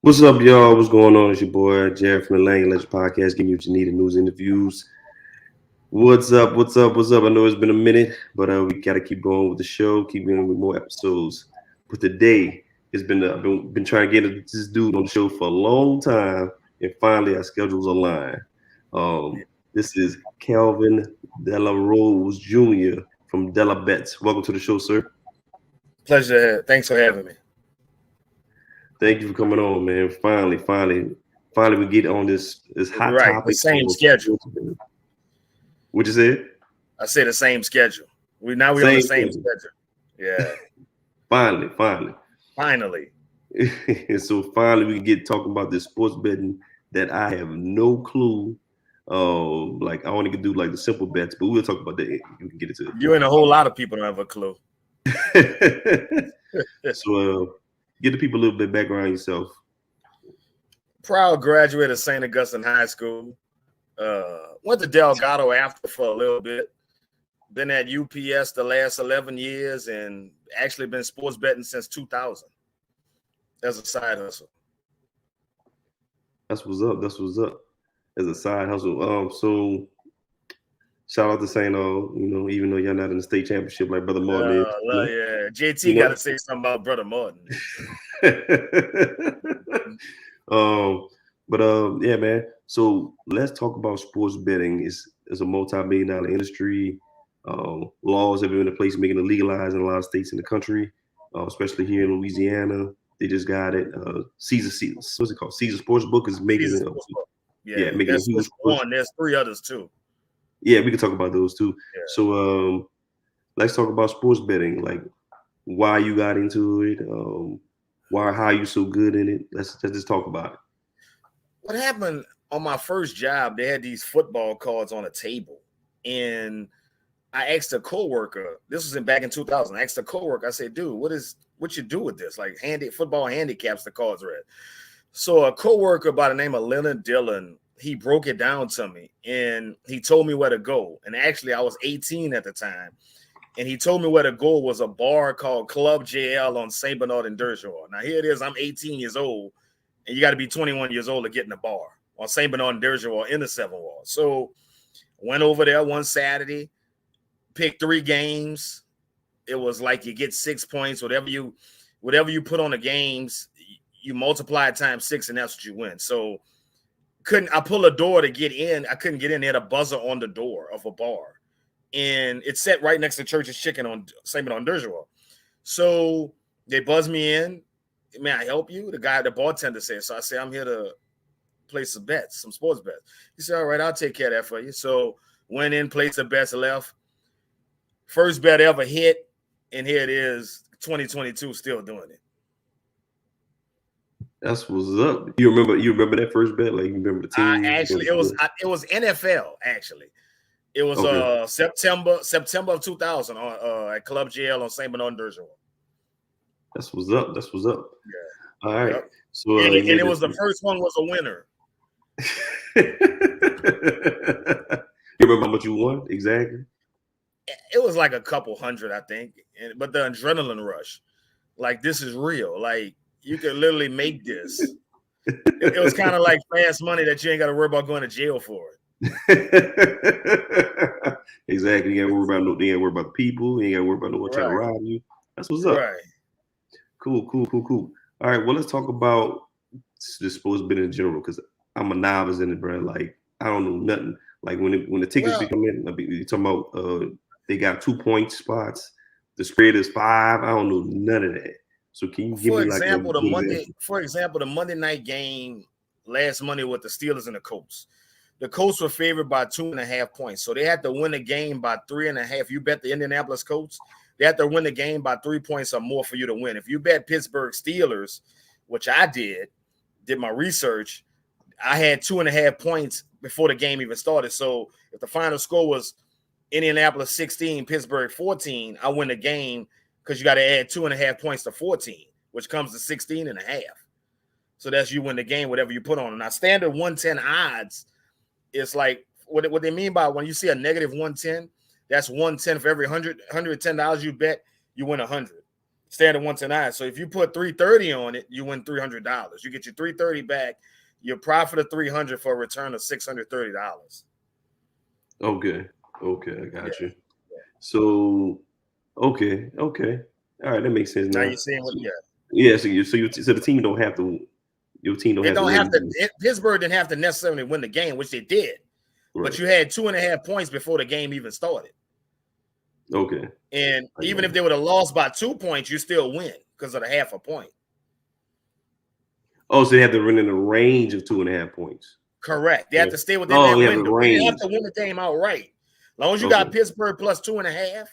What's up, y'all? What's going on? It's your boy Jared from the Lagniappe podcast, giving you what you need in news interviews. What's up? What's up? What's up? I know it's been a minute, but we gotta keep going with the show, keep going with more episodes. But today, it's been been trying to get this dude on the show for a long time, and finally our schedules align. This is Calvin Della Rose Jr. from DELA BETS. Welcome to the show, sir. Pleasure. Thanks for having me. Thank you for coming on, man. Finally, we get on this hot Right. topic. The same schedule. What you said? I say the same schedule. We on the same schedule. Yeah. Finally. And so finally we can get talking about this sports betting that I have no clue. Like I only can do like the simple bets, but we'll talk about that. We can get into it. You and a whole lot of people don't have a clue. So give the people a little bit of background on yourself. Proud graduate of St. Augustine High School. Went to Delgado after for a little bit. Been at UPS the last 11 years and actually been sports betting since 2000 as a side hustle. That's what's up. As a side hustle. So shout out to St. Even though you're not in the state championship like Brother Martin is. Yeah. JT got to say something about Brother Martin. Yeah, man. So let's talk about sports betting. It's a multi-billion-dollar industry. Laws have been in place making it legalized in a lot of states in the country, especially here in Louisiana. They just got it. Caesar, what's it called? Caesar Sportsbook is making it. Making that's just one. There's 3 others too. Yeah, we can talk about those too. Yeah. So let's talk about sports betting. Like why you got into it. How you so good in it. Let's just talk about it. What happened on my first job? They had these football cards on a table, and I asked a coworker. This was back in 2000. I asked a coworker. I said, "Dude, what you do with this? Like football handicaps the cards read." So a coworker by the name of Leonard Dillon, he broke it down to me, and he told me where to go. And actually, I was 18 at the time, and he told me where to go was a bar called Club JL on St. Bernard and Dershore. Now here it is. I'm 18 years old, and you got to be 21 years old to get in the bar on St. Bernard and Dershore in the 7 Wall. So went over there one Saturday, picked 3 games. It was like you get 6 points. Whatever you put on the games, you multiply it times 6, and that's what you win. So I pull a door to get in. I couldn't get in. They had a buzzer on the door of a bar, and it's set right next to Church's Chicken on St. Bernard and Dershore. So they buzz me in. May I help you? The bartender said. So I said, I'm here to play some bets, some sports bets. He said, all right, I'll take care of that for you. So went in, placed the bets, left. First bet ever hit, and here it is, 2022, still doing it. That's what's up. You remember that first bet? Like you remember the team? Actually, it was NFL. Actually, it was September of 2000 at Club JL on St. Bernard and Dershore. That's what's up. Yeah. All right. Yep. So and it was the first one was a winner. You remember how much you won exactly? It was like a couple hundred, I think. But the adrenaline rush, like this is real. Like you could literally make this. It was kind of like fast money that you ain't got to worry about going to jail for it. Exactly. You ain't got to worry about the people. You ain't got to worry about no one trying to rob you. That's what's up. Right. Cool. All right. Well, let's talk about the sports betting in general because I'm a novice in it, bro. Like I don't know nothing. Like when the tickets become in, you're talking about they got 2 point spots. The spread is 5. I don't know none of that. So can you give me example, the Monday night game last Monday with the Steelers and the Colts. The Colts were favored by 2.5 points. So they had to win the game by 3.5. You bet the Indianapolis Colts, they had to win the game by 3 points or more for you to win. If you bet Pittsburgh Steelers, which I did my research, I had 2.5 points before the game even started. So if the final score was Indianapolis 16, Pittsburgh 14, I win the game because you got to add 2.5 points to 14, which comes to 16.5. So that's you win the game, whatever you put on. Now, standard 110 odds is like what they mean by when you see a negative 110, that's 110 for every $110 you bet, you win 100. standard 1-9. So if you put 330 on it, you win $300. You get your 330 back, your profit of 300 for a return of $630. Okay, I got you. So, okay. All right, that makes sense Now now. you're seeing what? So the team don't have to. Your team don't They have to don't have win. to. Pittsburgh didn't have to necessarily win the game, which they did. Right. But you had 2.5 points before the game even started. Okay. And even if they would have lost by 2 points, you still win because of the half a point. Oh, so they have to run in a range of 2.5 points. Correct. They have to stay within that window. They have to win the game outright. As long as you got Pittsburgh plus 2.5,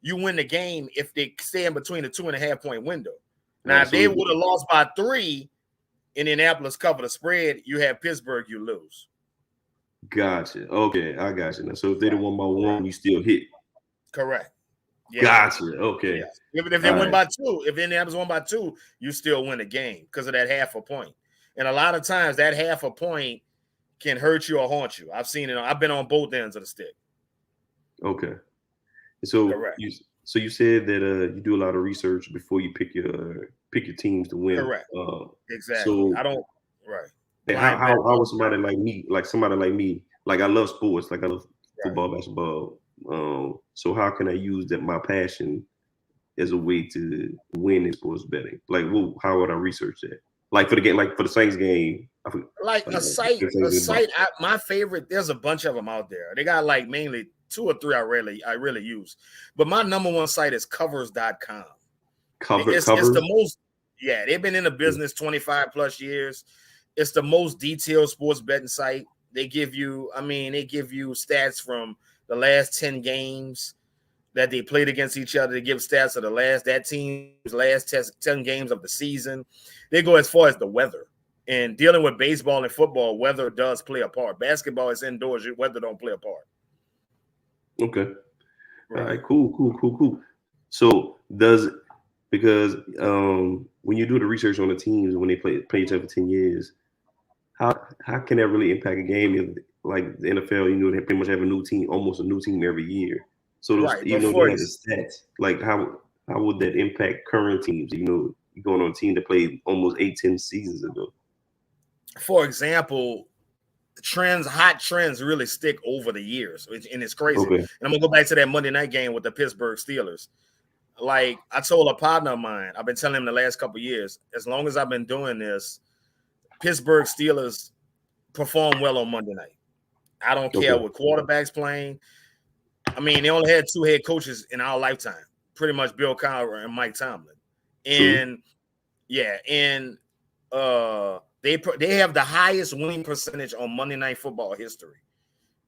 you win the game if they stay in between the 2.5 point window. Now, if they would have lost by 3, Indianapolis covered the spread, you have Pittsburgh, you lose. Gotcha. Okay, I got you. Now, so if they won by 1, you still hit. Correct. Yeah. Gotcha. Okay. Yeah. If they win by 2, if Indianapolis won by 2, you still win the game because of that half a point. And a lot of times that half a point can hurt you or haunt you. I've seen it. I've been on both ends of the stick. Okay. So correct. You said that you do a lot of research before you pick your teams to win. Correct. Exactly. So I don't. Right. How would somebody like me, like I love sports, like I love football, basketball. So how can I use my passion as a way to win in sports betting? Like, how would I research that? Like for the game, like for the Saints game, a site. My favorite. There's a bunch of them out there. They got like mainly 2 or 3 I really use, but my number one site is covers.com. It's the most. Yeah, they've been in the business 25 plus years. It's the most detailed sports betting site. They give you stats from the last 10 games that they played against each other. They give stats of that team's last 10 games of the season. They go as far as the weather. And dealing with baseball and football, weather does play a part. Basketball is indoors. Weather don't play a part. Okay. Right. All right. Cool. So because when you do the research on the teams when they play each other for 10 years, how can that really impact a game if, like the NFL, they pretty much have almost a new team every year. So those, they have the stats, like how would that impact current teams? You're going on a team that played almost 8-10 seasons ago. For example, hot trends really stick over the years, and it's crazy. Okay. And I'm gonna go back to that Monday night game with the Pittsburgh Steelers. Like I told a partner of mine, I've been telling him the last couple of years, as long as I've been doing this, Pittsburgh Steelers perform well on Monday night. I don't care what quarterback's playing. I mean, they only had 2 head coaches in our lifetime, pretty much Bill Cowher and Mike Tomlin. And they have the highest winning percentage on Monday Night Football history.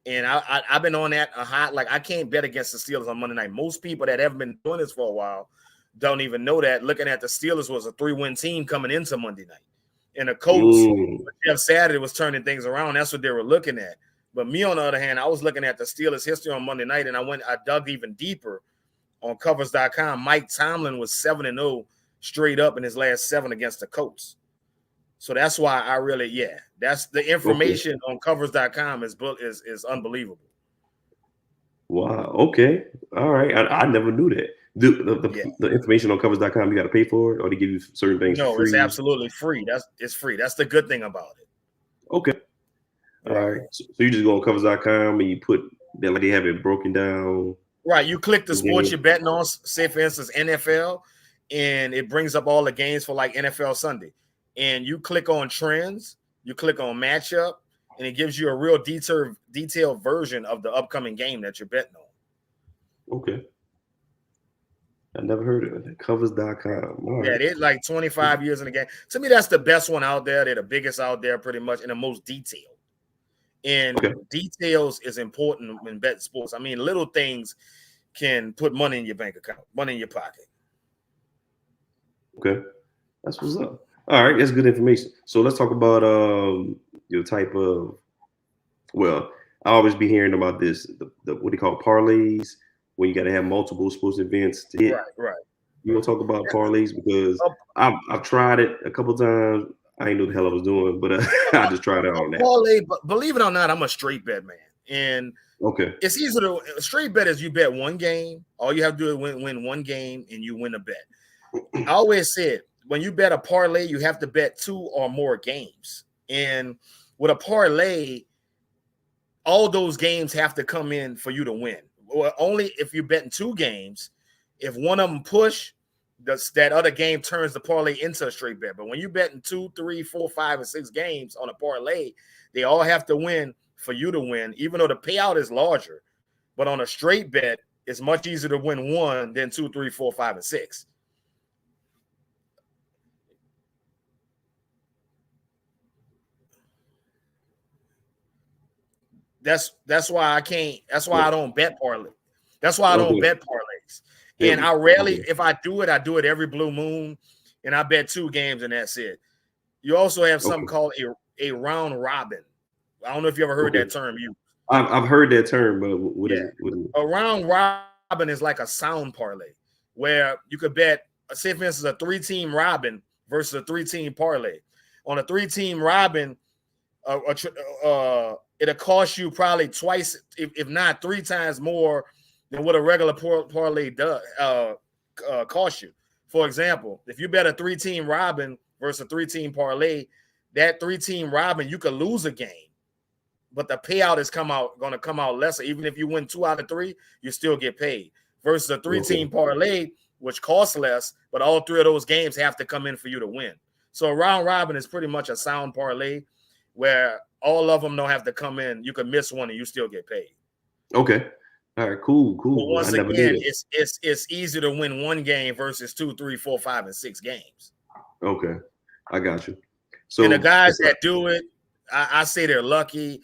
And I've been on that a hot. Like I can't bet against the Steelers on Monday night. Most people that haven't been doing this for a while don't even know that. Looking at the Steelers was a 3-win team coming into Monday night. And the coach, Jeff Saturday, was turning things around. That's what they were looking at. But me, on the other hand, I was looking at the Steelers' history on Monday night, and I dug even deeper on covers.com. Mike Tomlin was 7-0 straight up in his last 7 against the Colts. So that's why that's the information on covers.com is unbelievable. Wow. Okay. All right. I never knew that. The information on covers.com, you got to pay for it, or they give you certain things for free? No, it's absolutely free. It's free. That's the good thing about it. Okay. All right. So you just go on covers.com and you put that, like they have it broken down. Right. You click the sports you're betting on, say for instance NFL, and it brings up all the games for like NFL Sunday. And you click on trends, you click on matchup, and it gives you a real detailed version of the upcoming game that you're betting on. Okay. I never heard of it. Covers.com. Right. They're like 25 years in the game. To me, that's the best one out there. They're the biggest out there pretty much, and the most detailed. And details is important when betting sports. I mean, little things can put money in your bank account, money in your pocket. Okay. That's what's up. All right, that's good information. So let's talk about your type of. Well, I always be hearing about this. The what do you call parlays? When you got to have multiple sports events to hit. Right. You want to talk about parlays because I've tried it a couple times. I ain't know the hell I was doing, but I just tried it on that. Parlay, but believe it or not, I'm a straight bet man, and it's easy to straight bet is you bet one game. All you have to do is win one game, and you win a bet. I always said when you bet a parlay, you have to bet 2 or more games. And with a parlay, all those games have to come in for you to win. Well, only if you're betting 2 games. If one of them push, that other game turns the parlay into a straight bet. But when you're betting 2, 3, 4, 5, and 6 games on a parlay, they all have to win for you to win, even though the payout is larger. But on a straight bet, it's much easier to win 1 than 2, 3, 4, 5, and 6. That's why I can't. That's why I don't bet parlay. That's why I don't bet parlays. And I rarely, if I do it every blue moon, and I bet 2 games and that's it. You also have something called a round robin. I don't know if you ever heard that term used. I've heard that term, but what is it? A round robin is like a sound parlay where you could bet, say for instance, a 3-team robin versus a 3-team parlay. On a 3-team robin, it'll cost you probably twice, if not 3 times more than what a regular parlay does cost you. For example, if you bet a 3-team robin versus a 3-team parlay, that 3-team robin, you could lose a game, but the payout is going to come out lesser. Even if you win 2 out of 3, you still get paid. Versus a 3-team parlay, which costs less, but all 3 of those games have to come in for you to win. So a round robin is pretty much a sound parlay where all of them don't have to come in. You can miss one and you still get paid. Okay. All right, cool. But once again, it's easier to win 1 game versus 2, 3, 4, 5, and 6 games. Okay, I got you. So and the guys that do it, I say they're lucky.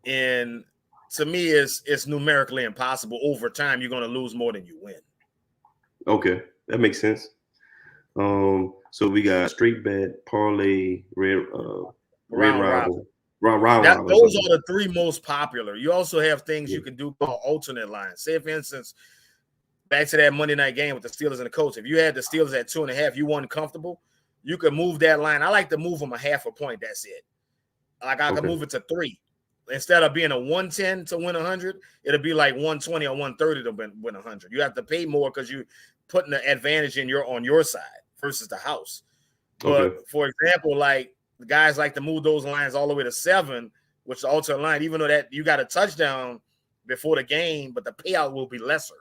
And to me, it's numerically impossible. Over time, you're going to lose more than you win. Okay, that makes sense. So we got straight bet, parlay, red robin. Those are the 3 most popular. You also have things you can do called alternate lines. Say, for instance, back to that Monday night game with the Steelers and the Colts. If you had the Steelers at 2.5, you weren't comfortable, you could move that line. I like to move them a half a point. That's it. Like I can move it to 3. Instead of being a 110 to win 100, it'll be like 120 or 130 to win 100. You have to pay more because you're putting the advantage on your side versus the house. But for example, like the guys like to move those lines all the way to 7, which the alternate line, even though that you got a touchdown before the game, but the payout will be lesser.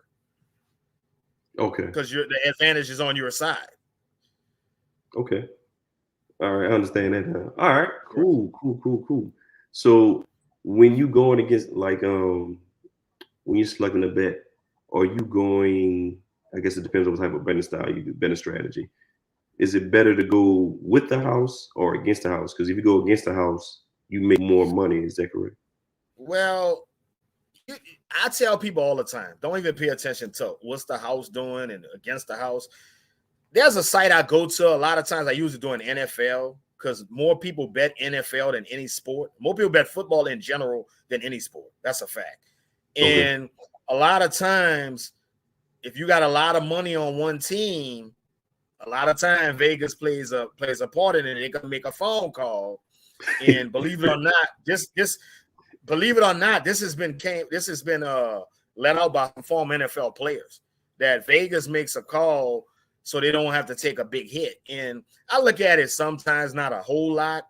Okay. Because the advantage is on your side. Okay. All right, I understand that now. All right, cool. So when you going against, like, when you're selecting a bet, are you going, I guess it depends on what type of betting style you do, betting strategy. Is it better to go with the house or against the house? Because if you go against the house, you make more money. Is that correct? Well, I tell people all the time, don't even pay attention to what's the house doing and against the house. There's a site I go to. A lot of times I use it during NFL because more people bet NFL than any sport. More people bet football in general than any sport. That's a fact. And a lot of times, if you got a lot of money on one team, a lot of time Vegas plays a part in it. They can make a phone call, and believe it or not, this has been let out by some former NFL players that Vegas makes a call so they don't have to take a big hit. And I look at it sometimes, not a whole lot.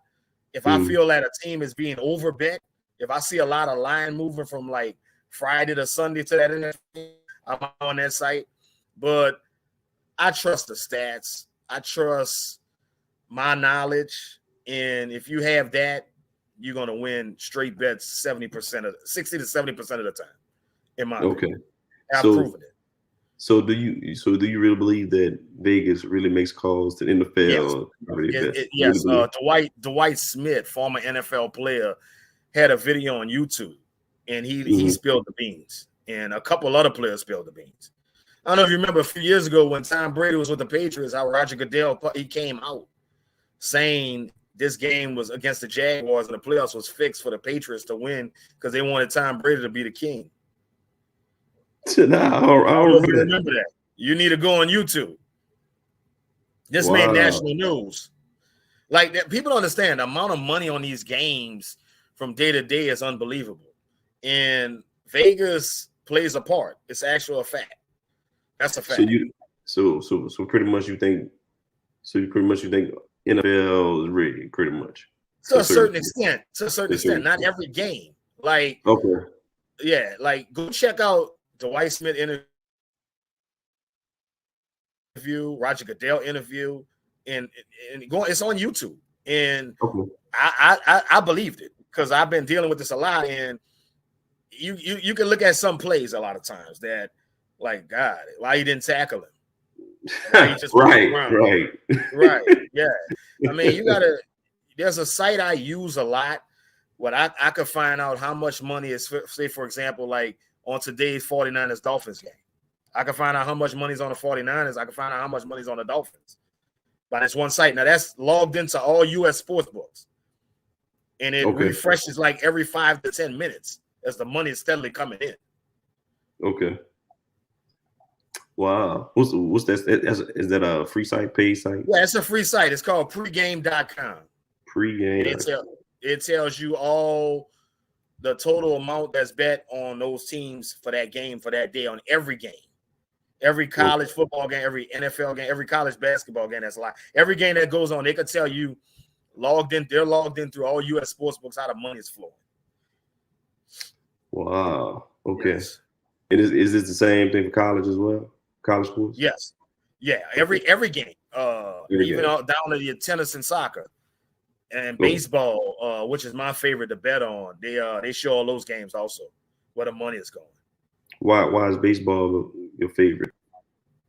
If I feel that a team is being overbet, if I see a lot of line moving from like Friday to Sunday to that NFL, I'm on that site. But I trust the stats. I trust my knowledge. And if you have that, you're going to win straight bets 60 to 70% of the time, in my opinion. I've proven it. So do you really believe that Vegas really makes calls to the NFL? Yes. Dwight Smith, former NFL player, had a video on YouTube, and he spilled the beans, and a couple other players spilled the beans. I don't know if you remember a few years ago when Tom Brady was with the Patriots, how Roger Goodell, he came out saying this game was against the Jaguars and the playoffs was fixed for the Patriots to win because they wanted Tom Brady to be the king. I don't remember that. You need to go on YouTube. This made national news. Like that, people don't understand the amount of money on these games from day to day is unbelievable. And Vegas plays a part. It's actual fact. That's a fact. So pretty much you think NFL is rigged pretty much To a certain extent. Not every game. Like, okay. yeah, like go check out Dwight Smith interview, Roger Goodell interview, and go. It's on YouTube, and Okay. I believed it because I've been dealing with this a lot, and you can look at some plays a lot of times that, like, God, why you didn't tackle him? Why you just right. Yeah. I mean, you gotta. There's a site I use a lot. What I could find out how much money is, say, for example, like on today's 49ers Dolphins game. I can find out how much money's on the 49ers. I can find out how much money's on the Dolphins. But it's one site. Now that's logged into all US sports books. And it refreshes like every 5 to 10 minutes as the money is steadily coming in. Okay. Wow. What's that? Is that a free site, paid site? Yeah, it's a free site. It's called pregame.com. Pregame. It tells you all the total amount that's bet on those teams for that game, for that day, on every game. Every college football game, every NFL game, every college basketball game that's live. Every game that goes on, they could tell you they're logged in through all US sports books how the money is flowing. Wow. Okay. Yes. And is this the same thing for college as well? College sports? Yes. Yeah. Every game. Even down to your tennis and soccer. And baseball, which is my favorite to bet on, they show all those games also where the money is going. Why is baseball your favorite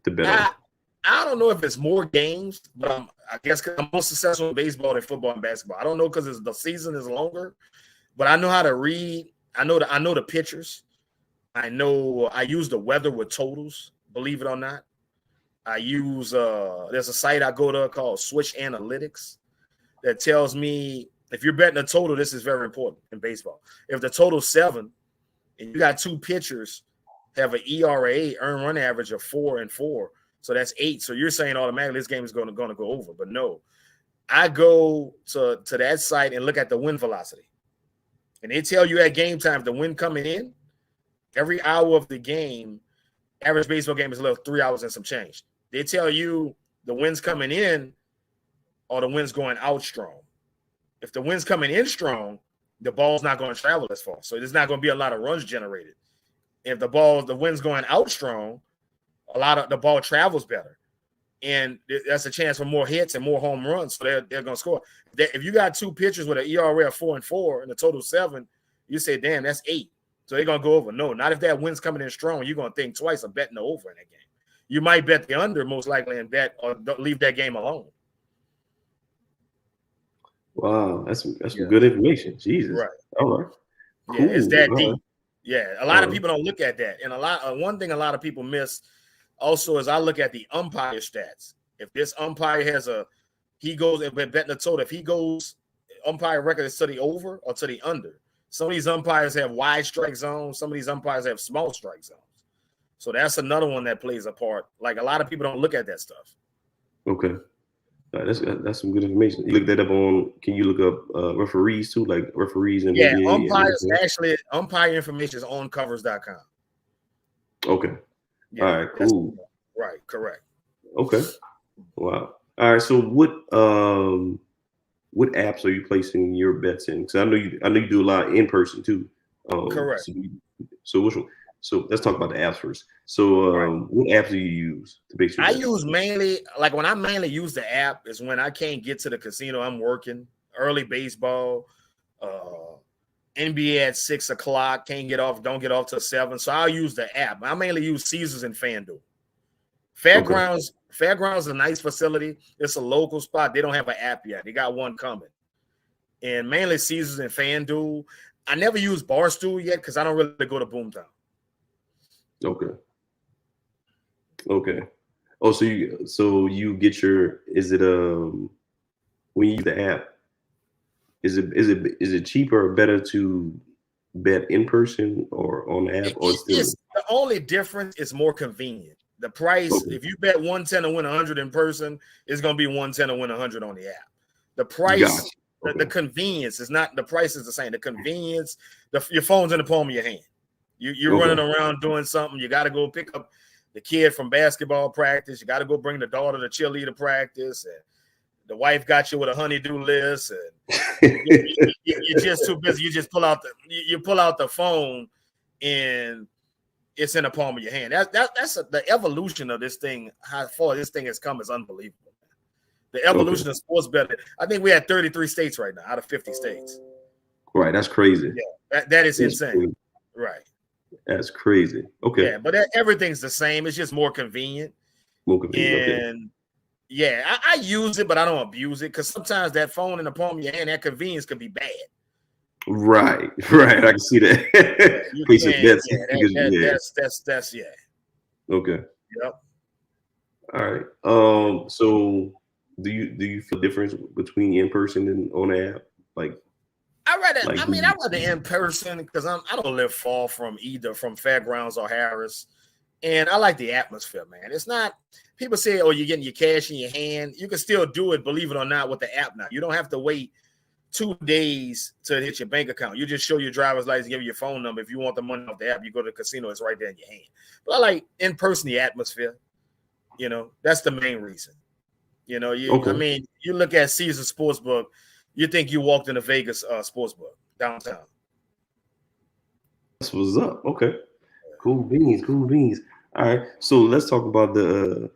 to bet on? I don't know if it's more games, but I guess because I'm more successful in baseball than football and basketball. I don't know because the season is longer, but I know how to read. I know the pitchers. I use the weather with totals. Believe it or not, I use there's a site I go to called Switch Analytics that tells me if you're betting a total. This is very important in baseball. If the total's 7 and you got 2 pitchers have an ERA, earned run average of 4 and 4, so that's 8. So you're saying automatically this game is going to go over, but no. I go to that site and look at the wind velocity, and they tell you at game time if the wind coming in. Every hour of the game, average baseball game is a little 3 hours and some change. They tell you the wind's coming in or the wind's going out strong. If the wind's coming in strong, the ball's not going to travel as far. So there's not going to be a lot of runs generated. If the wind's going out strong, a lot of the ball travels better. And that's a chance for more hits and more home runs. So they're going to score. If you got 2 pitchers with an ERA of 4 and 4 and a total 7, you say, damn, that's 8. So they're going to go over. No, not if that wind's coming in strong. You're going to think twice of betting the over in that game. You might bet the under most likely and bet or leave that game alone. Wow, that's some good information. Jesus. Right. All right. Cool. Yeah, it's that deep. Yeah, a lot of people don't look at that. And one thing a lot of people miss also is I look at the umpire stats. If this umpire he goes and betting the total, if he goes umpire record is to the over or to the under. Some of these umpires have wide strike zones. Some of these umpires have small strike zones. So that's another one that plays a part. Like a lot of people don't look at that stuff. Okay. That's some good information. You look that up on, can you look up referees too, like referees and umpires actually, umpire information is on covers.com. Okay. Yeah, all right, cool. Right, correct. Okay. Wow. All right. So what apps are you placing your bets in? Because I know you do a lot in person too. Correct. So which one? So let's talk about the apps first. So what apps do you use to base your bets? I use mainly, like when I mainly use the app is when I can't get to the casino. I'm working early baseball, NBA at 6 o'clock, don't get off till 7. So I'll use the app. I mainly use Caesars and FanDuel. Fairgrounds is a nice facility. It's a local spot. They don't have an app yet. They got one coming. And mainly Caesars and FanDuel. I never use Barstool yet because I don't really go to Boomtown. Okay. Oh, so you get your, is it when you use the app, is it cheaper or better to bet in person or on the app? The only difference is more convenient. The price, if you bet 110 to win 100 in person, it's going to be 110 to win 100 on the app. The price, the convenience is not, the price is the same. The convenience, your phone's in the palm of your hand. You're running around doing something. You got to go pick up. the kid from basketball practice. You got to go bring the daughter to cheerleader practice, and the wife got you with a honey-do list, and you're just too busy. You just pull out the phone, and it's in the palm of your hand. That's the evolution of this thing. How far this thing has come is unbelievable. The evolution of sports betting. I think we had 33 states right now out of 50 states. Right, that's crazy. Yeah, that is insane. Crazy. Right. That's crazy. Okay. Yeah, but everything's the same. It's just more convenient. And yeah, I use it, but I don't abuse it because sometimes that phone in the palm of your hand, that convenience can be bad. Right. I can see that. That's Okay. Yep. All right. So do you feel difference between in person and on the app? I rather in person because I don't live far from either from Fairgrounds or Harris, and I like the atmosphere, man. It's not people say, "Oh, you're getting your cash in your hand." You can still do it, believe it or not, with the app now. You don't have to wait 2 days to hit your bank account. You just show your driver's license, give you your phone number. If you want the money off the app, you go to the casino. It's right there in your hand. But I like in person the atmosphere. You know, that's the main reason. You know, you look at Caesar Sportsbook. You think you walked in a Vegas sportsbook downtown. That's what's up. Okay. Cool beans. All right. So let's talk about the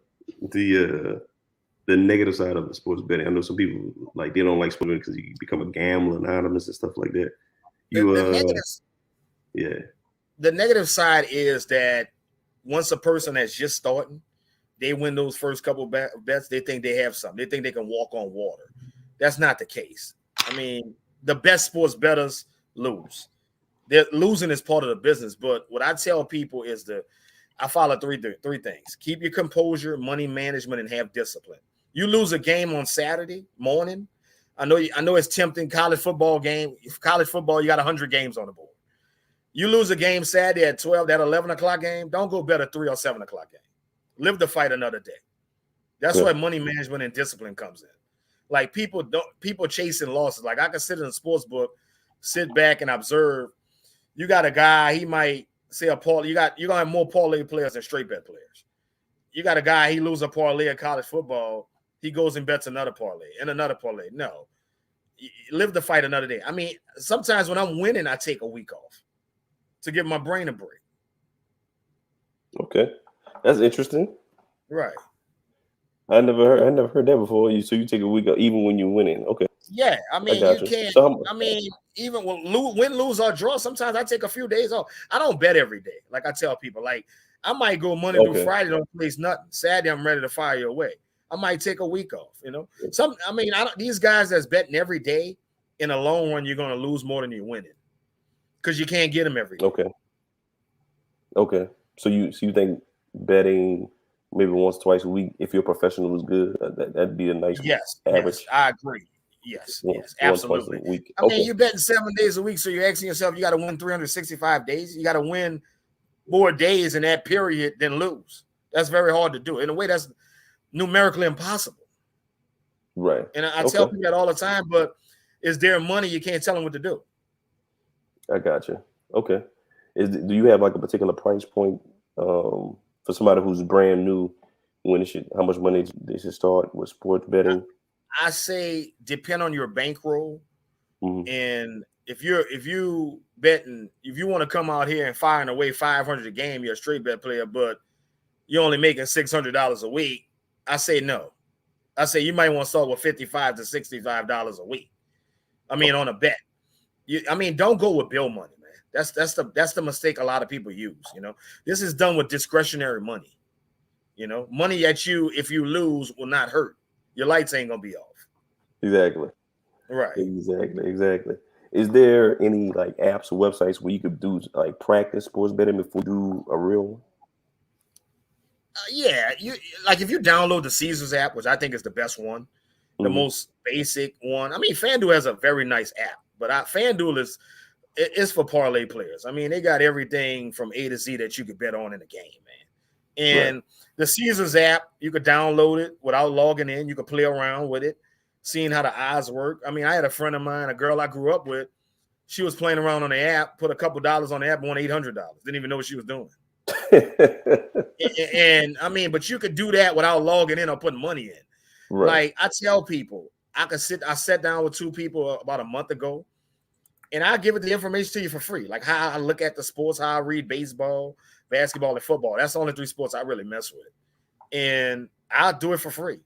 negative side of the sports betting. I know some people they don't like sports betting because you become a gambler anonymous and stuff like that. The negative side is that once a person that's just starting, they win those first couple bets, they think they have something. They think they can walk on water. That's not the case. I mean, the best sports bettors lose. Losing is part of the business. But what I tell people is I follow three things. Keep your composure, money management, and have discipline. You lose a game on Saturday morning. I know it's tempting. College football, you got 100 games on the board. You lose a game Saturday at 12, that 11 o'clock game, don't go bet a 3 or 7 o'clock game. Live the fight another day. That's where money management and discipline comes in. Like people chasing losses. Like I can sit in a sports book, sit back and observe. You got a guy, he might say a parlay. You're gonna have more parlay players than straight bet players. You got a guy, he loses a parlay in college football, he goes and bets another parlay and another parlay. No. Live the fight another day. I mean, sometimes when I'm winning, I take a week off to give my brain a break. Okay. That's interesting. Right. I never heard that before. So you take a week off even when you're winning. Okay. Yeah, I mean, you can't. So even win, lose, or draw, sometimes I take a few days off. I don't bet every day. Like I tell people, like I might go Monday through Friday, don't place nothing. Saturday, I'm ready to fire you away. I might take a week off. You know, these guys that's betting every day in a long run, you're going to lose more than you're winning because you can't get them every day. Okay. So you think betting maybe once, twice a week, if you're a professional, is good? That'd be a nice average. Yes, I agree. Yes, absolutely. I mean, you're betting 7 days a week, so you're asking yourself, you got to win 365 days. You got to win more days in that period than lose. That's very hard to do. In a way, that's numerically impossible. Right. And I tell people that all the time, but it's their money. You can't tell them what to do. I got you. Okay. Do you have like a particular price point for somebody who's brand new? How much money they should start with sports betting? I say depend on your bankroll, and if you want to come out here and firing away 500 a game, you're a straight bet player, but you're only making $600 a week. I say no. I say you might want to start with $55 to $65 a week. I mean, on a bet. Don't go with bill money, man. That's the mistake a lot of people use. You know, this is done with discretionary money. You know, money that if you lose will not hurt. Your lights ain't gonna be off. Exactly. Right. Exactly. Is there any like apps or websites where you could do like practice sports betting before you do a real one? Yeah, if you download the Caesars app, which I think is the best one, the most basic one. I mean, FanDuel has a very nice app, but FanDuel is for parlay players. I mean, they got everything from A to Z that you could bet on in the game, man. And the Caesars app, you could download it without logging in. You could play around with it, seeing how the odds work. I mean, I had a friend of mine, a girl I grew up with. She was playing around on the app, put a couple dollars on the app, won $800. Didn't even know what she was doing. And I mean, but you could do that without logging in or putting money in. Right. Like I tell people, I sat down with two people about a month ago, and I give it the information to you for free. Like how I look at the sports, how I read baseball, basketball, and football. That's the only three sports I really mess with. And I'll do it for free.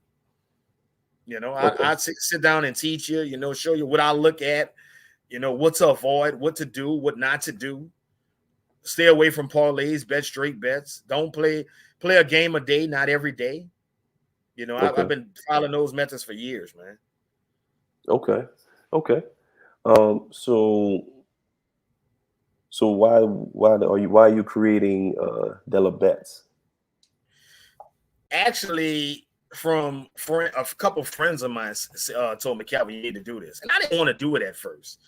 You know, Okay. I'd sit down and teach you, you know, show you what I look at, you know, what to avoid, what to do, what not to do. Stay away from parlays, bet straight bets. Don't play a game a day, not every day. You know, Okay. I've been following those methods for years, man. Okay. Okay. So why are you creating DELA bets? Actually, from a couple friends of mine told me, Calvin, you need to do this. And I didn't want to do it at first.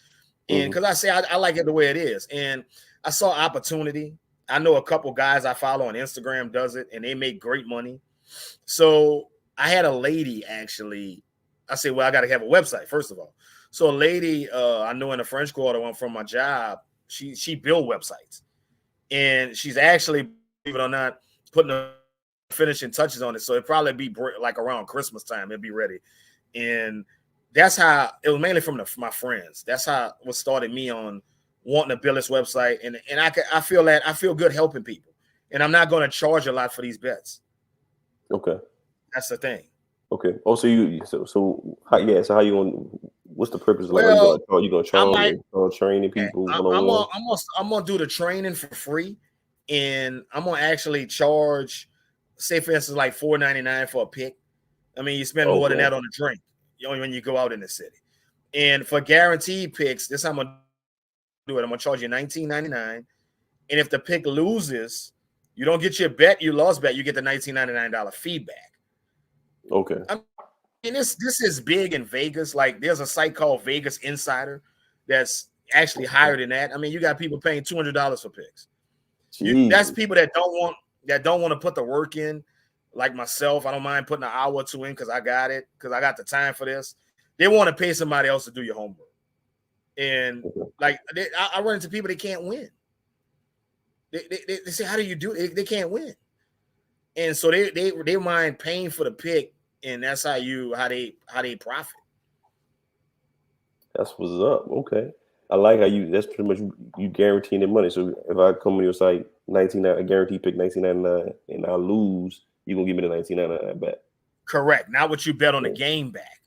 And because I say I like it the way it is. And I saw opportunity. I know a couple guys I follow on Instagram does it, and they make great money. So I had a lady actually. I said, well, I got to have a website, first of all. So a lady I know in the French Quarter, one from my job, she built websites. And she's actually, believe it or not, putting the finishing touches on it. So it'd probably be like around Christmas time, it'd be ready. And that's how it was, mainly from my friends. That's how what started me on wanting to build this website. And I feel good helping people. And I'm not going to charge a lot for these bets. Okay. That's the thing. Okay. Oh, so how you going? What's the purpose? Like, Well, are you gonna charge training people? I'm gonna do the training for free, and I'm gonna actually charge, say for instance, like $4.99 for a pick. I mean, you spend more than that on a drink, when you go out in the city. And for guaranteed picks, this is how I'm gonna do it. I'm gonna charge you $19.99, and if the pick loses, you don't get your bet, you lost bet, you get the $19.99 feedback. Okay. And this is big in Vegas. Like there's a site called Vegas Insider that's actually higher than that. I mean, you got people paying $200 for picks. That's people that don't want to put the work in, like myself. I don't mind putting an hour or two in because I got the time for this. They want to pay somebody else to do your homework. And like I run into people that can't win. They say, how do you do it? They can't win. And so they mind paying for the pick. And that's how they profit. That's what's up. Okay, I like how that's pretty much you guaranteeing the money. So if I come on your site, I guarantee pick $19.99, and I lose, you gonna give me the $19.99 back. Correct. Not what you bet on the game back.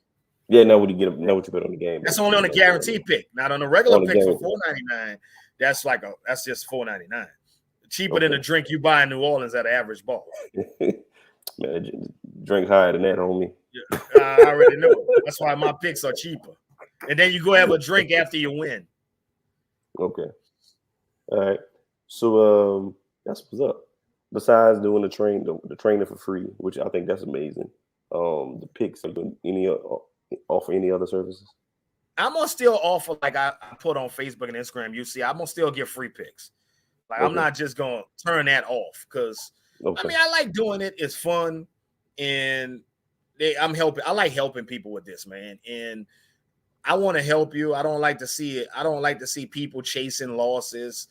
Yeah, now what you bet on the game. That's only on the guarantee pick, not on the regular pick for $4.99. That's just $4.99. Cheaper than a drink you buy in New Orleans at an average bar. Man, drink higher than that, homie. Yeah, I already know. That's why my picks are cheaper. And then you go have a drink after you win. Okay. All right. So that's what's up. Besides doing the training for free, which I think that's amazing. The picks, offer any other services? I'm gonna still offer, like I put on Facebook and Instagram. You see, I'm gonna still give free picks. Like I'm not just gonna turn that off because I mean I like doing it. It's fun, and I like helping people with this, man. And I want to help you. I don't like to see it. I don't like to see people chasing losses.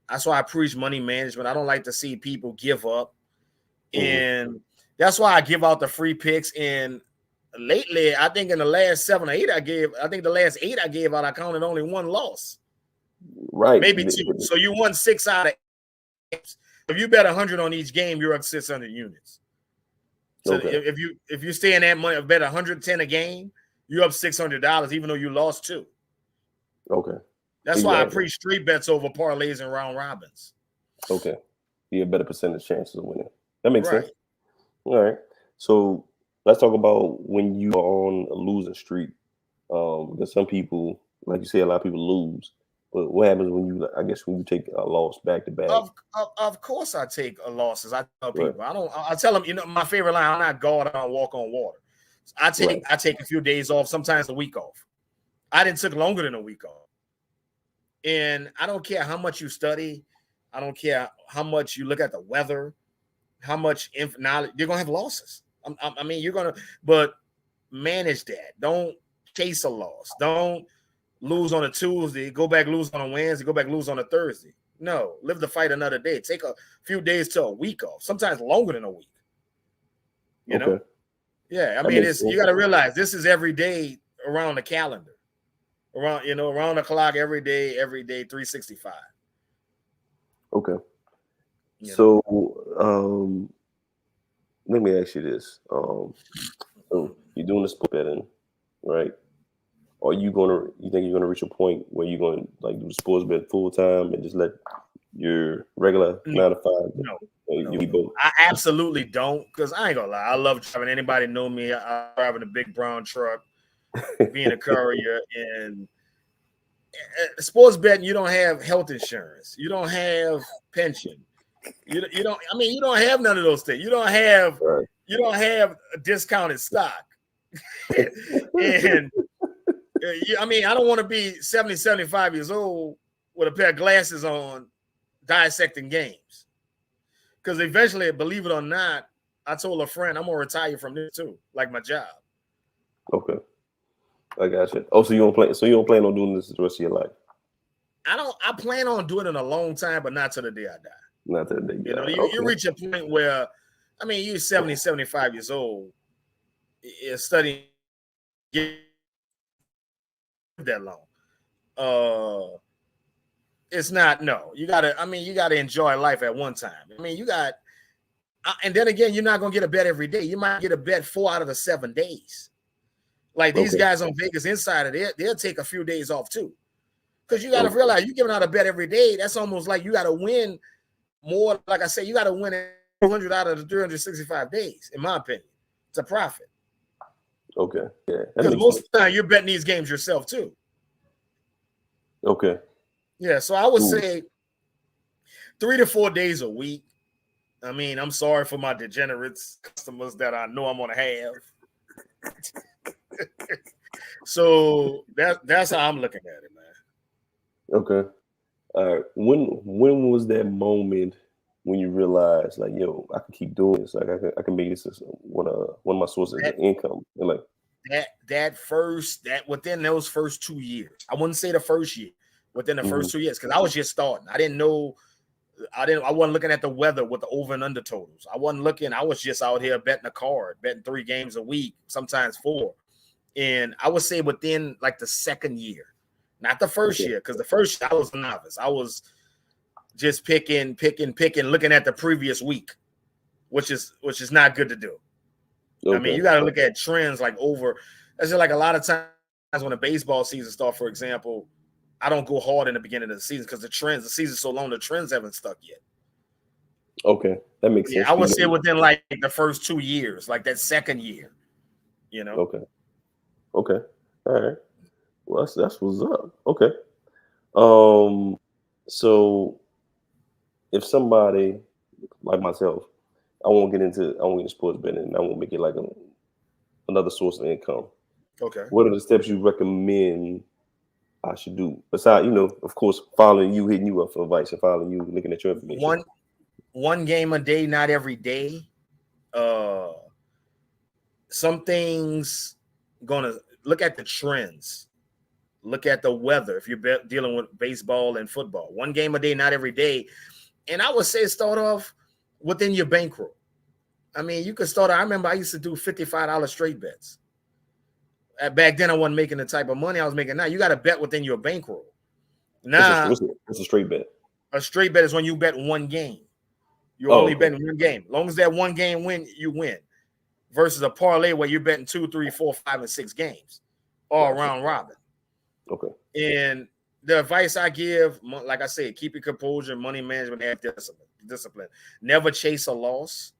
That's why I preach money management. I don't like to see people give up. And that's why I give out the free picks. And lately, I think in the last 7 or 8 the last 8 I gave out, I counted only 1 loss. Right. Maybe 2. So you won 6 out of 8. If you bet 100 on each game, you're up 600 units. So if you stay in that money, bet 110 a game, you're up $600, even though you lost 2. Okay. That's why I preach street bets over parlays and round robins. Okay. You have better percentage chances of winning. That makes sense. All right. So let's talk about when you are on a losing streak. Because some people, like you say, a lot of people lose. But what happens when you take a loss back to back? Of course I take losses. I tell people, I tell them, my favorite line, I'm not God, I don't walk on water. I take a few days off, sometimes a week off. I didn't took longer than a week off. And I don't care how much you study. I don't care how much you look at the weather, how much knowledge, you're going to have losses. I mean, you're going to, but manage that. Don't chase a loss. Don't lose on a Tuesday, go back, lose on a Wednesday, go back, lose on a Thursday. No, live the fight another day. Take a few days to a week off, sometimes longer than a week. You know? Yeah, I mean, you got to realize this is every day around the calendar, around the clock, every day, 365. Okay. So, let me ask you this: so you're doing the sport betting, right? You think you're gonna reach a point where you're going to like do the sports bet full time and just let your regular 9 to 5? No. I absolutely don't, because I ain't gonna lie. I love driving. Anybody know me? I'm driving a big brown truck, being a courier, and sports betting. You don't have health insurance. You don't have pension. You don't. I mean, you don't have none of those things. You don't have a discounted stock. And I mean, I don't want to be 70, 75 years old with a pair of glasses on, dissecting games. Because eventually, believe it or not, I told a friend I'm gonna retire from this too, like my job. Okay, I got you. Oh, so you don't plan? So you don't plan on doing this the rest of your life? I plan on doing it a long time, but not to the day I die. Not to the day you die. You reach a point where, I mean, you're 70, 75 years old, you're studying that long. It's not, no. You gotta enjoy life at one time. I mean, and then again, you're not gonna get a bet every day. You might get a bet 4 out of the 7 days. Like these guys on Vegas Insider, they'll take a few days off too. Because you gotta realize you're giving out a bet every day. That's almost like you gotta win more. Like I say, you gotta win 200 out of the 365 days, in my opinion. It's a profit. Okay. Yeah. Because most of the time you're betting these games yourself too. Okay. Yeah, so I would say 3 to 4 days a week. I mean, I'm sorry for my degenerates customers that I know I'm gonna have. So that's how I'm looking at it, man. Okay. All right. When was that moment when you realized, like, yo, I can keep doing this? Like, I can make this one of my sources of income. And like that within those first 2 years, I wouldn't say the first year. Within the first 2 years, because I was just starting. I wasn't looking at the weather with the over and under totals. I was just out here betting a card, betting 3 games a week, sometimes 4. And I would say within like the second year, not the first year, because the first year I was a novice. I was just picking, looking at the previous week, which is not good to do. Okay. I mean, you got to look at trends like over. That's just like a lot of times when the baseball season starts, for example, I don't go hard in the beginning of the season because the season's so long, the trends haven't stuck yet. Okay, that makes sense. I would say within like the first 2 years, like that second year, Okay. All right. Well, that's what's up. Okay. So if somebody like myself, I won't get into sports betting, I won't make it like another source of income. Okay. What are the steps you recommend I should do? Besides, of course, following you, hitting you up for advice, and following you, looking at your information. One game a day, not every day. Some things gonna look at the trends. Look at the weather. If you're dealing with baseball and football, one game a day, not every day. And I would say start off within your bankroll. I mean, you could start. I remember I used to do $55 straight bets. Back then, I wasn't making the type of money I was making now. You got to bet within your bankroll. Now, what's a straight bet? A straight bet is when you bet one game. You only bet one game. As long as that one game win, you win. Versus a parlay where you're betting 2, 3, 4, 5, and 6 games, all round robin. Okay. And the advice I give, like I said, keep your composure, money management, have discipline. Never chase a loss.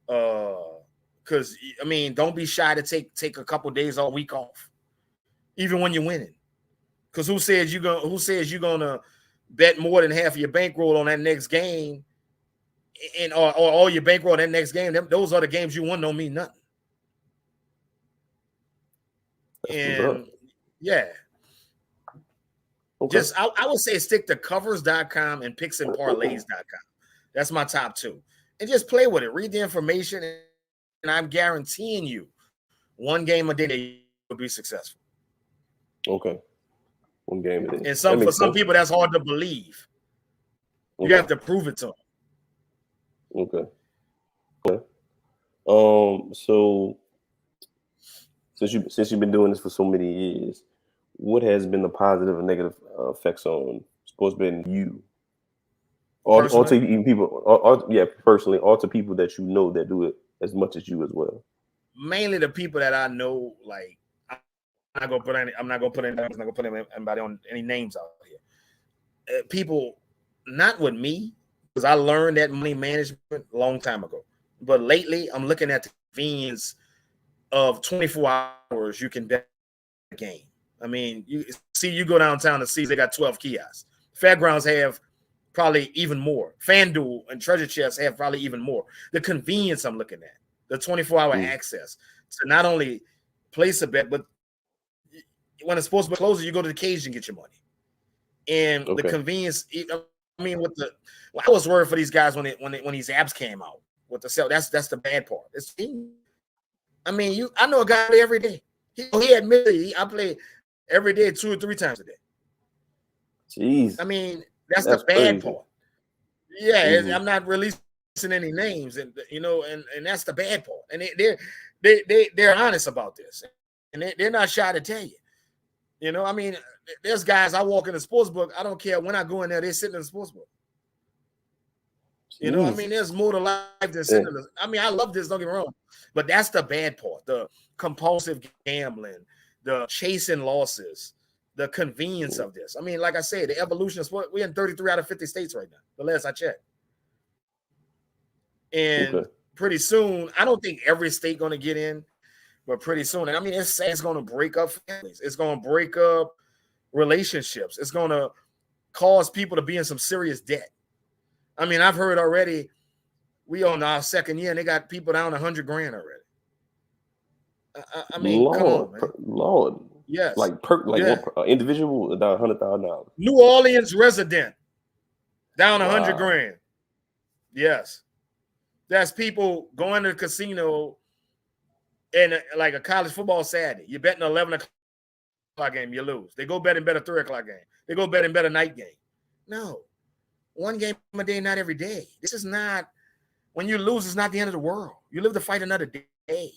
Because I mean, don't be shy to take a couple days or week off, even when you're winning. Because who says you're gonna bet more than half of your bankroll on that next game, and or all your bankroll on that next game? Those are the games you won. Don't mean nothing. And yeah, just I would say stick to covers.com and picksandparlays.com. That's my top 2, and just play with it. Read the information. And I'm guaranteeing you, one game a day that you will be successful. Okay. One game a day. And for some people, that's hard to believe. You have to prove it to them. Okay. Okay. So since you've been doing this for so many years, what has been the positive and negative effects on sports betting you, or to even people, or personally, or to people that you know that do it as much as you as well? Mainly the people that I know. Like, I'm not gonna put anybody on any names out here. People, not with me, because I learned that money management a long time ago. But lately, I'm looking at the convenience of 24 hours you can bet a game. I mean, you go downtown to see they got 12 kiosks. Fairgrounds have probably even more. FanDuel and Treasure Chest have probably even more. The convenience I'm looking at, the 24-hour access to not only place a bet, but when a sports book closes, you go to the cage and get your money. And the convenience, I mean, I was worried for these guys when these apps came out with the sell. That's the bad part. I know a guy every day. He admitted I play every day 2 or 3 times a day. Jeez. I mean, that's the bad part. Yeah, I'm not releasing any names, and that's the bad part. And they're honest about this, and they're not shy to tell you. I mean, there's guys I walk in the sports book. I don't care when I go in there, they're sitting in the sports book. I mean, there's more to life than sitting in the. I mean, I love this. Don't get me wrong, but that's the bad part: the compulsive gambling, the chasing losses, the convenience of this. I mean, like I said, the evolution of sport. We're in 33 out of 50 states right now. The last I checked, and pretty soon, I don't think every state going to get in, but pretty soon. I mean, it's going to break up families. It's going to break up relationships. It's going to cause people to be in some serious debt. I mean, I've heard already. We on our second year, and they got people down $100,000 already. I mean, Lord, come on, man. Lord. Yes. Like one individual down $100,000. New Orleans resident down $100,000. Yes. That's people going to the casino and like a college football Saturday. You're betting 11 o'clock game, you lose. They go bet and bet a 3 o'clock game. They go bet and bet a night game. No. One game a day, not every day. This is not, when you lose, it's not the end of the world. You live to fight another day.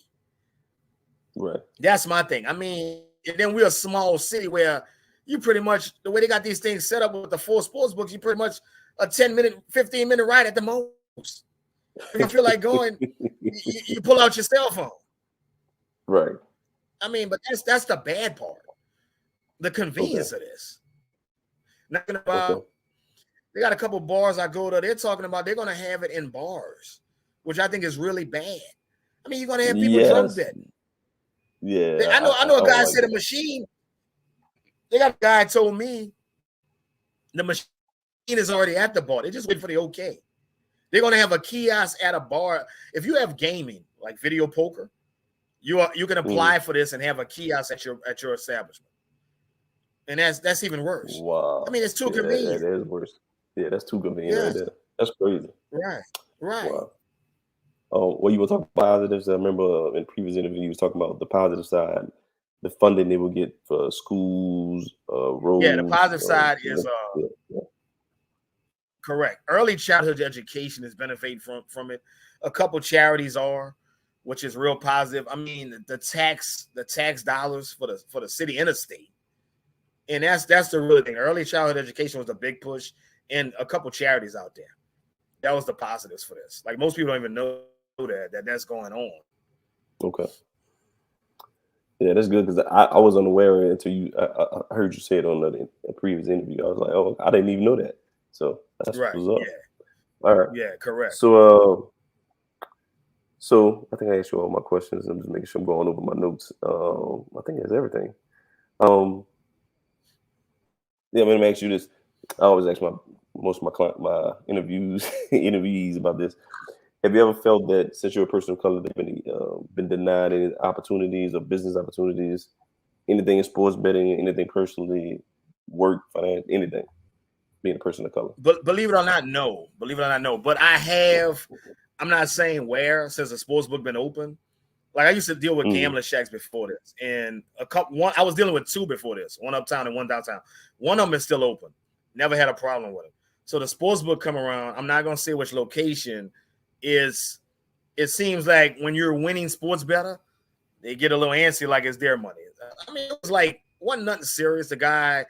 Right. That's my thing. I mean, and then we're a small city where you pretty much, the way they got these things set up with the 4 sports books, you pretty much a 10-minute, 15-minute ride at the most. If you feel like going, you pull out your cell phone. Right. I mean, but that's the bad part. The convenience of this. Nothing about, they got a couple bars I go to, they're talking about they're going to have it in bars, which I think is really bad. I mean, you're going to have people drunk betting. Yeah. I know a guy said a machine. They got a guy told me the machine is already at the bar. They just wait for the okay. They're going to have a kiosk at a bar. If you have gaming, like video poker, you can apply for this and have a kiosk at your establishment. And that's even worse. Wow. I mean, it's too convenient. That is worse. Yeah, that's too convenient right there. That's crazy. Right. Wow. Well, you were talking about positives. I remember in previous interview you was talking about the positive side, the funding they will get for schools, roads. Yeah, the positive side is correct. Early childhood education is benefiting from it. A couple charities are, which is real positive. I mean, the tax dollars for the city and the state. And that's the real thing. Early childhood education was a big push, and a couple charities out there. That was the positives for this. Like, most people don't even know that's going on. Okay. Yeah, that's good, because I was unaware until I heard you say it on the previous interview. I was like, oh, I didn't even know that. So that's what's up. Yeah. All right. Yeah, correct. So I think I asked you all my questions. I'm just making sure I'm going over my notes. I think that's everything. Yeah, I'm gonna ask you this. I always ask most of my interviewees about this. Have you ever felt that since you're a person of color, they've been denied any opportunities or business opportunities, anything in sports betting, anything personally, work, finance, anything, being a person of color? But believe it or not, no. But I have. I'm not saying where, since the sports book been open. Like, I used to deal with gambling shacks before this, and I was dealing with 2 before this, one uptown and one downtown. One of them is still open. Never had a problem with it. So the sports book come around. I'm not gonna say which location is. It seems like when you're winning sports better, they get a little antsy, like it's their money. I mean, it was like wasn't nothing serious. The guy,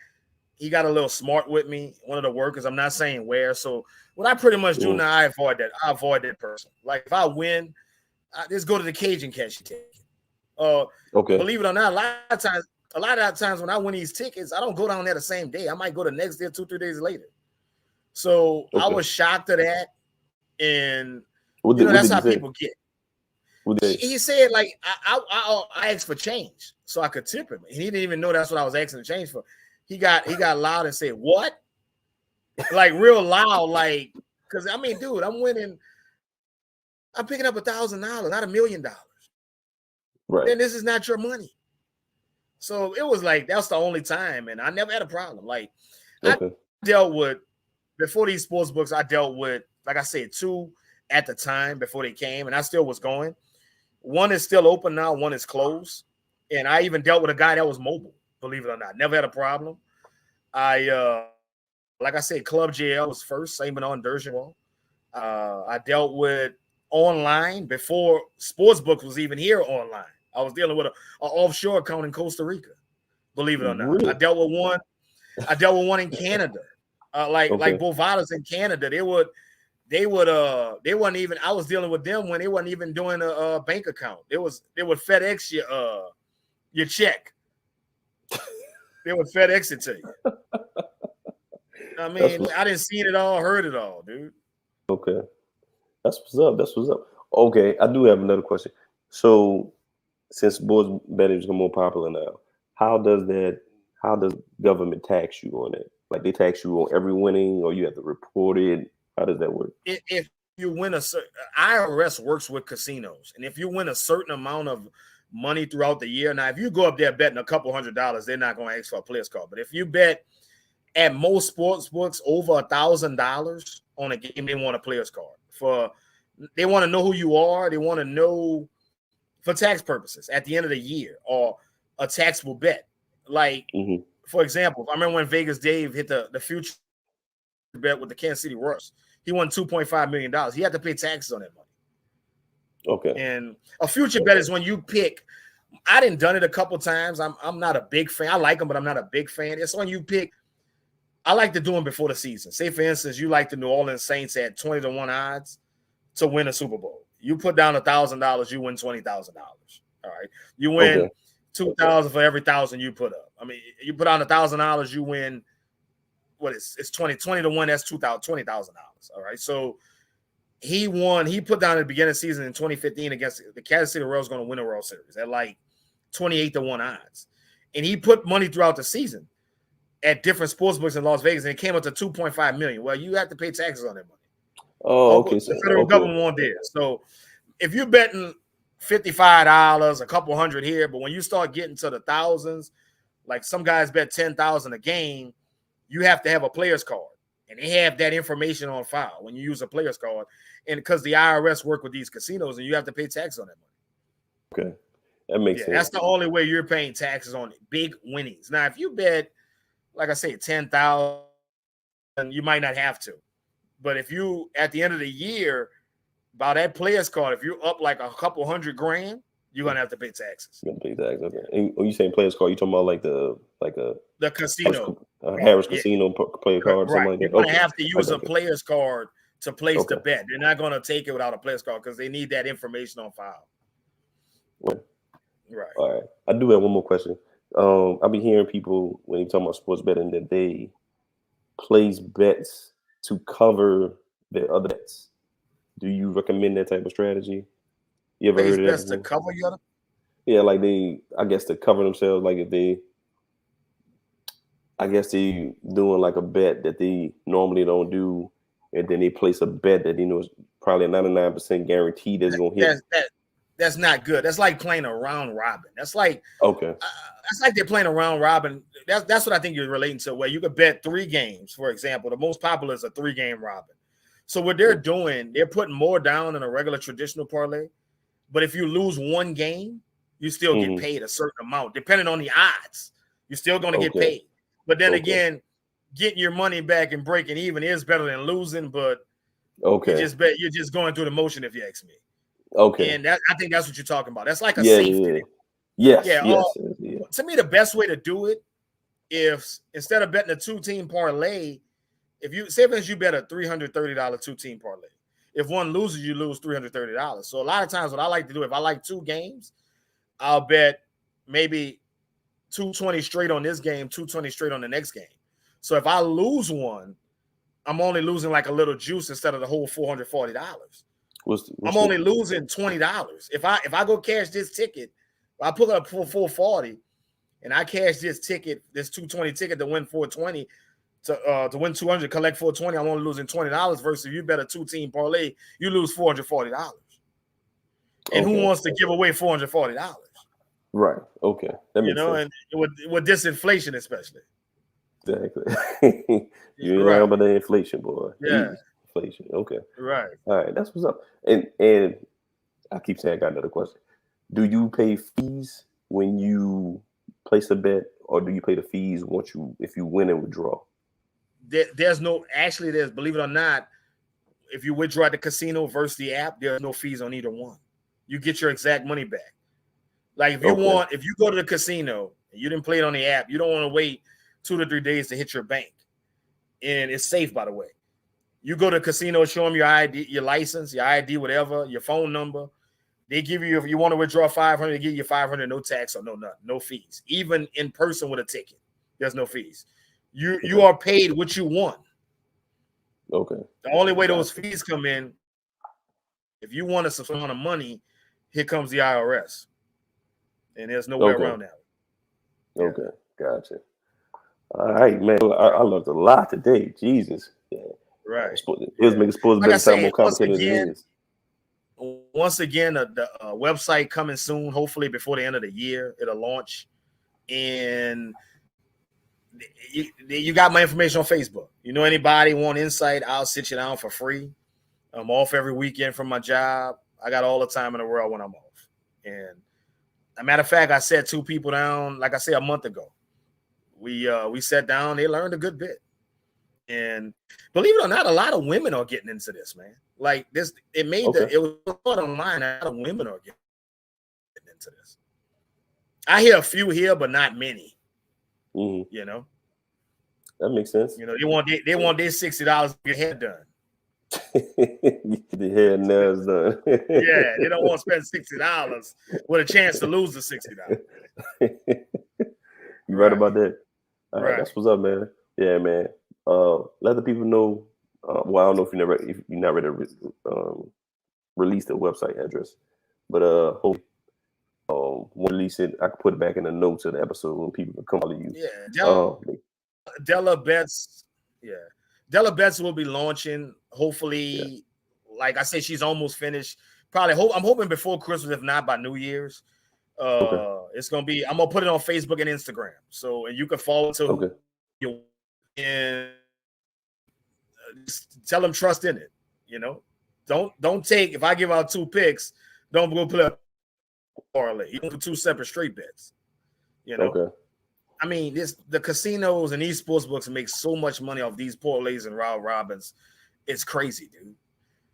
he got a little smart with me. One of the workers. I'm not saying where. So what I pretty much do now, I avoid that. I avoid that person. Like if I win, I just go to the cage and cash your ticket. Believe it or not, a lot of times when I win these tickets, I don't go down there the same day. I might go the next day, 2-3 days later. So I was shocked at that, and that's how people get. He said, like, I asked for change so I could tip him. He didn't even know that's what I was asking to change for. He got loud and said, "What?" Like real loud, like, because I mean, dude, I'm winning. I'm picking up $1,000, not $1 million. Right. Then this is not your money. So it was like that's the only time, and I never had a problem. Like I dealt with before these sports books. I dealt with, like I said, 2 at the time before they came, and I still was going. One is still open now, one is closed. And I even dealt with a guy that was mobile, believe it or not. Never had a problem. Like I said, Club JL was first, same on Dershowal. I dealt with online before Sportsbook was even here online. I was dealing with an offshore account in Costa Rica, believe it or not. Really? I dealt with one in Canada. Like Bovadas in Canada, they wasn't even, I was dealing with them when they wasn't even doing a bank account. They would FedEx your check. They would FedEx it to you. I mean, I didn't see it all, heard it all, dude. Okay. That's what's up. Okay, I do have another question. So since sports betting is more popular now, how does government tax you on it? Like they tax you on every winning, or you have to report it? How does that work? If you win IRS works with casinos, and if you win a certain amount of money throughout the year, now if you go up there betting a couple $100, they're not going to ask for a player's card. But if you bet at most sports books over $1,000 on a game, they want a player's card. They want to know who you are. They want to know for tax purposes at the end of the year, or a taxable bet. Like, for example, I remember when Vegas Dave hit the future bet with the Kansas City Royals. He won $2.5 million. He had to pay taxes on that money. Okay. And a future bet is when you pick. I done it a couple times. I'm not a big fan. I like them, but I'm not a big fan. It's when you pick. I like to do them before the season. Say, for instance, you like the New Orleans Saints at 20-1 odds to win a Super Bowl. You put down $1,000, you win $20,000. All right. You win $2,000 for every $1,000 you put up. I mean, you put on $1,000, you win. What is it's 20-1? That's $20,000. All right. So he won. He put down at the beginning of the season in 2015 against the Kansas City Royals, going to win a World Series at like 28-1 odds, and he put money throughout the season at different sports books in Las Vegas, and it came up to $2.5 million. Well, you have to pay taxes on that money. Oh, okay. The federal government won't do it. So if you're betting $55, a couple hundred here, but when you start getting to the thousands, like some guys bet $10,000 a game, you have to have a player's card, and they have that information on file when you use a player's card. And because the IRS work with these casinos, and you have to pay tax on that money. Okay, that makes sense. That's the only way you're paying taxes on big winnings. Now, if you bet, like I say, 10,000, you might not have to. But if you, at the end of the year, by that player's card, if you're up like a couple $100,000, you're gonna have to pay taxes. You're gonna pay taxes. Okay. And when you saying player's card, you talking about like the casino, Harris Casino player card, right? Something like that. You're gonna have to use a player's card to place the bet. They're not gonna take it without a player's card because they need that information on file. Right. All right. I do have one more question. I've been hearing people when you talk about sports betting that they place bets to cover their other bets. Do you recommend that type of strategy? You ever heard of that? Bets to cover your other? Yeah, like I guess to cover themselves, like if they doing like a bet that they normally don't do, and then they place a bet that is probably a 99% guarantee that's gonna hit. That's not good. That's like playing a round robin. That's like that's like they're playing a round robin. That's what I think you're relating to. Where you could bet 3 games, for example. The most popular is a 3-game robin. So what they're doing, they're putting more down than a regular traditional parlay. But if you lose 1 game, you still get paid a certain amount, depending on the odds. You're still going to get paid. But then again, getting your money back and breaking even is better than losing, but okay, you're just going through the motion, if you ask me. Okay. And I think that's what you're talking about. That's like a Yeah, safety. Yes. To me, the best way to do it, if instead of betting a 2-team parlay, if you say you bet a $330 2-team parlay, if one loses, you lose $330. So a lot of times, what I like to do, if I like 2 games, I'll bet maybe 220 straight on this game, 220 straight on the next game. So if I lose one, I'm only losing like a little juice instead of the whole $440. I'm only losing $20. If I go cash this ticket, I put up for 440 and I cash this ticket, this 220 ticket to win 420, to win 200, collect 420, I'm only losing $20 versus if you bet a 2-team parlay, you lose $440. And who wants to give away $440? Right. Okay. That makes sense. And with disinflation especially. Exactly. You ain't right about the inflation, boy. Yeah. Inflation. Okay. Right. All right. That's what's up. And I keep saying I got another question. Do you pay fees when you place a bet, or do you pay the fees if you win and withdraw? There's believe it or not, if you withdraw at the casino versus the app, there's no fees on either one. You get your exact money back. Like if you go to the casino and you didn't play it on the app, you don't want to wait 2 to 3 days to hit your bank. And it's safe, by the way. You go to the casino, show them your ID, your license, your ID, whatever, your phone number. They give you, if you want to withdraw 500, they give you 500, no tax or no fees. Even in person with a ticket, there's no fees. You are paid what you want. Okay. The only way those fees come in, if you want a certain amount of money, here comes the IRS. And there's no way around that. Okay, gotcha. All right, man. I learned a lot today. Jesus. Yeah. Right. It was making sports betting sound more complicated than it is. Once again, the website coming soon, hopefully before the end of the year, it'll launch. And you got my information on Facebook. You know, anybody want insight, I'll sit you down for free. I'm off every weekend from my job. I got all the time in the world when I'm off. And a matter of fact, I sat 2 people down, like I said, a month ago. We sat down, they learned a good bit. And believe it or not, a lot of women are getting into this, man. Like this, it was online. A lot of women are getting into this. I hear a few here, but not many. Mm-hmm. You know, that makes sense. You know, they want their $60 to get hair done. The hair and nails done. Yeah, they don't want to spend $60 with a chance to lose the $60. You right about that. All right, that's what's up, man. Yeah, man. Let the people know. Well, I don't know if you're not ready to release the website address, but hopefully, when release it, I can put it back in the notes of the episode when people can come to you. Yeah, DELA Bets. Yeah, DELA Bets will be launching. Hopefully, like I said, she's almost finished. Probably, I'm hoping before Christmas, if not by New Year's. It's gonna be. I'm gonna put it on Facebook and Instagram, and you can follow to and tell them trust in it. You know, don't take, if I give out 2 picks, don't go play a parlay. You do 2 separate straight bets. You know, I mean, the casinos and these sports books make so much money off these parlays and round robins. It's crazy, dude.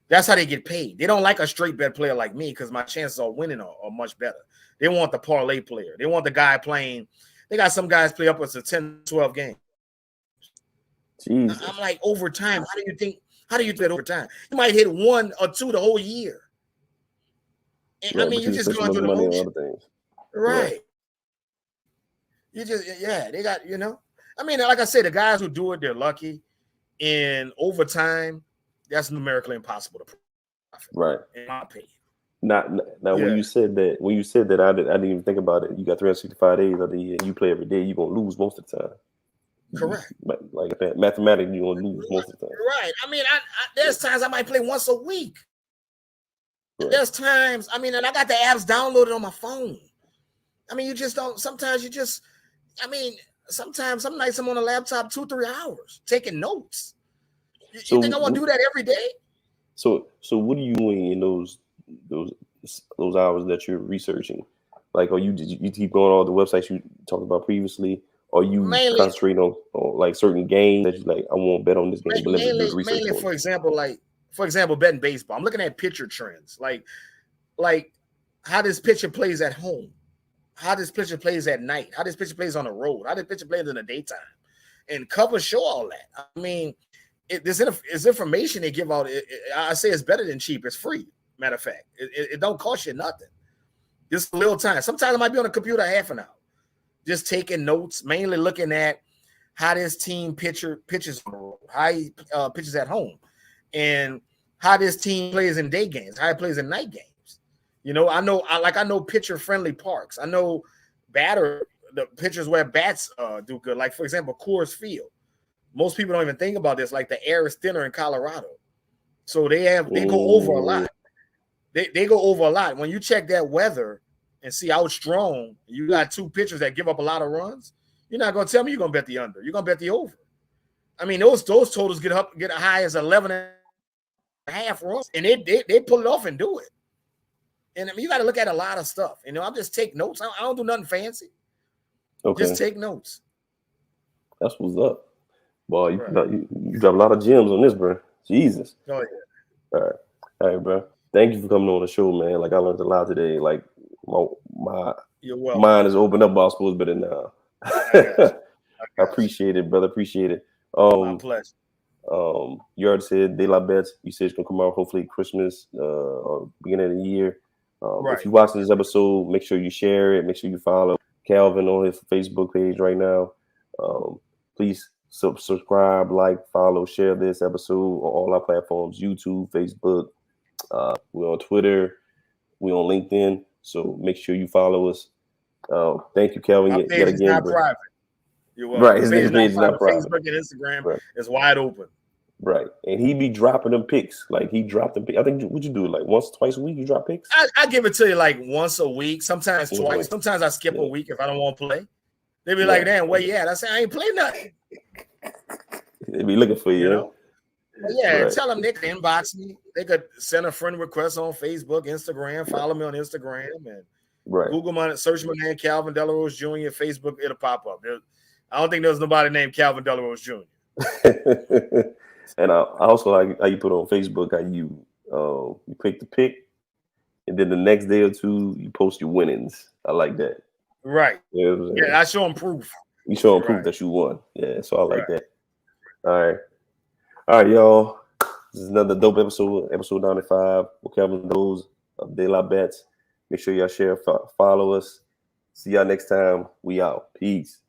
That's how they get paid. They don't like a straight bet player like me because my chances of winning are much better. They want the parlay player. They want the guy playing. They got some guys play up to 10, 12 games. Jesus. I'm like, overtime. How do you bet overtime? You might hit 1 or 2 the whole year. And, I mean, you're just going through the motion. Right. You just, they got, you know. I mean, like I said, the guys who do it, they're lucky. In overtime, that's numerically impossible to profit. Right. In my opinion. Now, when you said that, I didn't even think about it. You got 365 days of the year. You play every day. You're gonna lose most of the time. Correct. Like mathematically, you're gonna lose most of the time. Right. I mean, there's times I might play once a week. Right. There's times. I mean, and I got the apps downloaded on my phone. I mean, you just don't. Sometimes you just. I mean, sometimes some nights I'm on a laptop 2-3 hours taking notes. You think I want to do that every day? So what are you doing in those hours that you're researching? Like, you keep going on all the websites you talked about previously, or you concentrate on like certain games that you like? I won't bet on this game, but let me do the research. Mainly, for example, betting baseball. I'm looking at pitcher trends, like how this pitcher plays at home, how this pitcher plays at night, how this pitcher plays on the road, how this pitcher plays in the daytime, and covers show all that. I mean, this information they give out. I say it's better than cheap. It's free. Matter of fact, it don't cost you nothing. Just a little time. Sometimes I might be on the computer half an hour, just taking notes, mainly looking at how this team pitches on the road, how he pitches at home, and how this team plays in day games, how he plays in night games. You know, I know pitcher-friendly parks. I know the pitchers where bats do good. Like, for example, Coors Field. Most people don't even think about this. Like, the air is thinner in Colorado. So they go over a lot. They go over a lot. When you check that weather and see how strong, you got two pitchers that give up a lot of runs, you're not going to tell me you're going to bet the under. You're going to bet the over. I mean, those totals get high as 11.5 runs, and they pull it off and do it. And I mean, you got to look at a lot of stuff. You know, I just take notes. I don't do nothing fancy. Okay. Just take notes. That's what's up. Boy, you drop a lot of gems on this, bro. Jesus. Oh, yeah. All right, bro. Thank you for coming on the show, man. Like, I learned a lot today. Like, my mind is opened up about sports better now. I appreciate it, brother. Appreciate it. My pleasure. You already said DELA BETS. You said it's gonna come out hopefully Christmas or beginning of the year. If you're watching this episode, make sure you share it. Make sure you follow Calvin on his Facebook page right now. Please subscribe, like, follow, share this episode on all our platforms: YouTube, Facebook. We're on Twitter. We're on LinkedIn. So make sure you follow us. Thank you, Calvin. Our page is not private. You're welcome. Right, his page is not private. Facebook and Instagram is wide open. Right, and he be dropping them picks. Like, he dropped them picks. I think, what you do, like once, twice a week? You drop picks? I give it to you like once a week, sometimes twice. Sometimes I skip a week if I don't want to play. They be like, "Damn, where you at?" I say, "I ain't play nothing." They be looking for you. know? Yeah, tell them they can inbox me. They could send a friend request on Facebook, Instagram, follow me on Instagram, and Google search my name, Calvin Delarose Jr. Facebook, it'll pop up. I don't think there's nobody named Calvin Delarose Jr. And I also like how you put on Facebook how you pick the pick, and then the next day or two you post your winnings. I like that. Right. Yeah, I show them proof. You show them proof that you won. Yeah, so I like that. All right, y'all. This is another dope episode 95 with Calvin Delarose of DELA BETS. Make sure y'all share, follow us. See y'all next time. We out. Peace.